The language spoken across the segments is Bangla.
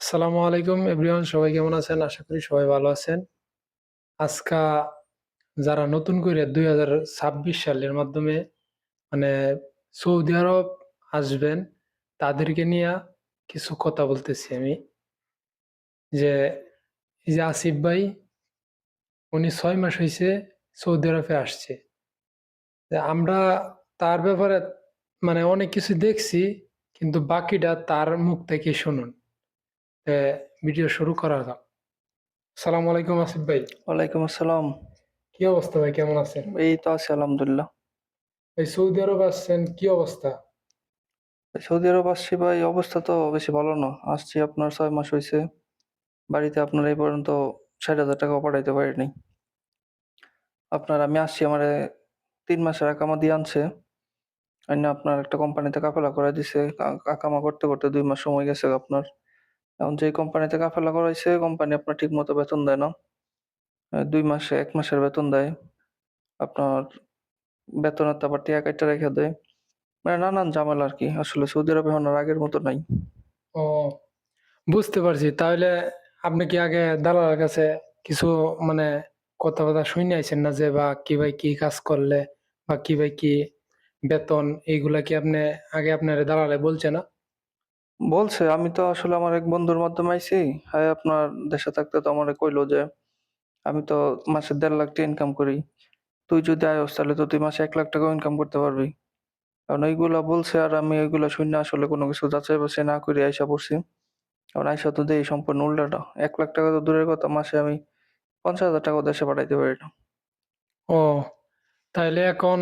আসসালামু আলাইকুম এভরিওয়ান, সবাই কেমন আছেন? আশা করি সবাই ভালো আছেন। আজকা যারা নতুন করে 2026 সালের মাধ্যমে মানে সৌদি আরব আসবেন তাদেরকে নিয়ে কিছু কথা বলতেছি আমি। যে এই যে আসিফ ভাই, উনি 6 মাস হয়েছে সৌদি আরবে আসছে। আমরা তার ব্যাপারে অনেক কিছু দেখছি, কিন্তু বাকিটা তার মুখ থেকে শুনুন। তে ভিডিও শুরু করা যাক। আসসালামু আলাইকুম আসিফ ভাই। ওয়ালাইকুম আসসালাম। কি অবস্থা ভাই, কেমন আছেন? এই তো আছি আলহামদুলিল্লাহ। এই সৌদি আরব আসছেন, কি অবস্থা? সৌদি আরব আসছি ভাই, অবস্থা তো বেশি ভালো না। আসছি আপনার 6 মাস হয়েছে। বাড়িতে আপনার এই পর্যন্ত ৬০,০০০ টাকাও পাঠাইতে পারিনি। আপনার আমি আসছি আমারে ৩ মাসের আকামা দিয়ে আনছে। আইনা আপনার একটা কোম্পানিতে কাফেলা করে দিছে। আকামা করতে করতে ২ মাস সময় গেছে আপনার। এখন যে কোম্পানিতে কাফেলা করাইছে কোম্পানি আপনার ঠিক মতো বেতন দেয় না। ২ মাসে ১ মাসের বেতন দেয়। আপনার বেতনের তো আবার টিয়া কাইটা রেখে দেয়। মানে নানান ঝামেলা আরকি। আসলে সৌদি আরব এখন আর আগের মতো নাই। ও, বুঝতে পারছি। তাহলে আপনি কি আগে দালালের কাছে কিছু মানে কথা শুনে আইছেন না, যে বা কি ভাই কি কাজ করলে বা কি ভাই কি বেতন, এইগুলা কি আপনি আগে আপনার দালালে বলছে না? বলছে, আমি তো আসলে আমার এক বন্ধুর মাধ্যমে আইছি। হ্যাঁ, আপনার দেশে থাকতে তো আমারে কইলো যে, "আমি তো মাসে ১.৫ লাখ টাকা ইনকাম করি। তুই যদি আয়োস তাহলে তো তুই মাসে ১ লাখ টাকাও ইনকাম করতে পারবি।" কারণ এইগুলা বলছে আর আমি ওইগুলা শুইনা আসলে কোনো কিছু যাচাই-বাছাই না করে আইসা পড়ছি। এখন আইসা তো দেখি সম্পূর্ণ উল্টাটা। ১ লাখ টাকা তো দূরের কথা, মাসে আমি ৫০,০০০ টাকাও দেশে পাঠাইতে পারি না। ও, তাইলে এখন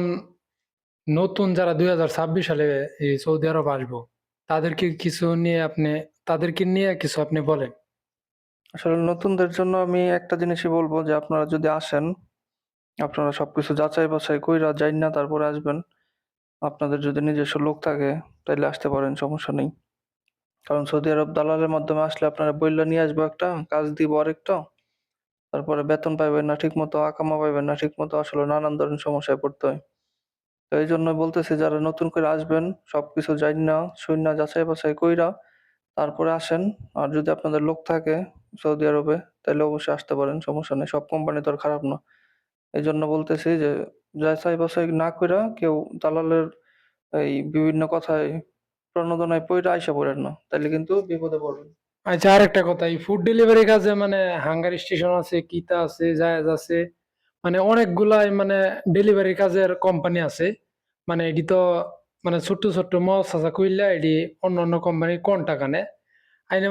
নতুন যারা 2026 সালে এই সৌদি আরব আসবো, তাদেরকে কিছু নিয়ে আপনি তাদেরকে নিয়ে কিছু আপনি বলেন। আসলে নতুনদের জন্য আমি একটা জিনিসই বলব যে, আপনারা যদি আসেন, আপনারা সবকিছু যাচাই-বাছাই কইরা জাইন্না তারপরে আসবেন। আপনাদের যদি নিজস্ব লোক থাকে তাইলে আসতে পারেন, সমস্যা নেই। কারণ সৌদি আরব দালালের মাধ্যমে আসলে আপনারা বইল্যা নিয়ে আসবো একটা, কাজ দিব আরেকটা। তারপরে বেতন পাইবেন না ঠিকমতো, আকামা পাইবেন না ঠিকমতো, আসলে নানান ধরনের সমস্যায় পড়তে হয়। তো এইজন্য বলতেছি যারা নতুন করে আসবেন সবকিছু জাইন্না শুইন্না যাচাই-বাছাই কইরা তারপরে আসেন। আর যদি আপনাদের লোক থাকে সৌদি আরবে তাইলে অবশ্যই আসতে পারেন, সমস্যা নেই। সব কোম্পানি তো আর খারাপ না। এজন্য বলতেছি যে যাচাই-বাছাই না কইরা কেউ দালালের এই বিভিন্ন কথায় প্রণোদনায় পইড়া আইসা পড়েন না। তাইলে কিন্তু বিপদে পড়বেন। আচ্ছা, আরেকটা কথা, এই ফুড ডেলিভারি কাজে হাঙ্গার স্টেশন আছে, কিতা আছে, জায়েজ আছে, অনেকগুলাই ডেলিভারি কাজের কোম্পানি আছে। এটি তো ছোট্ট ছোট্ট মহাসাসা কইলা এটি অন্য অন্য কোম্পানি কোন টাকা নেয় আইনে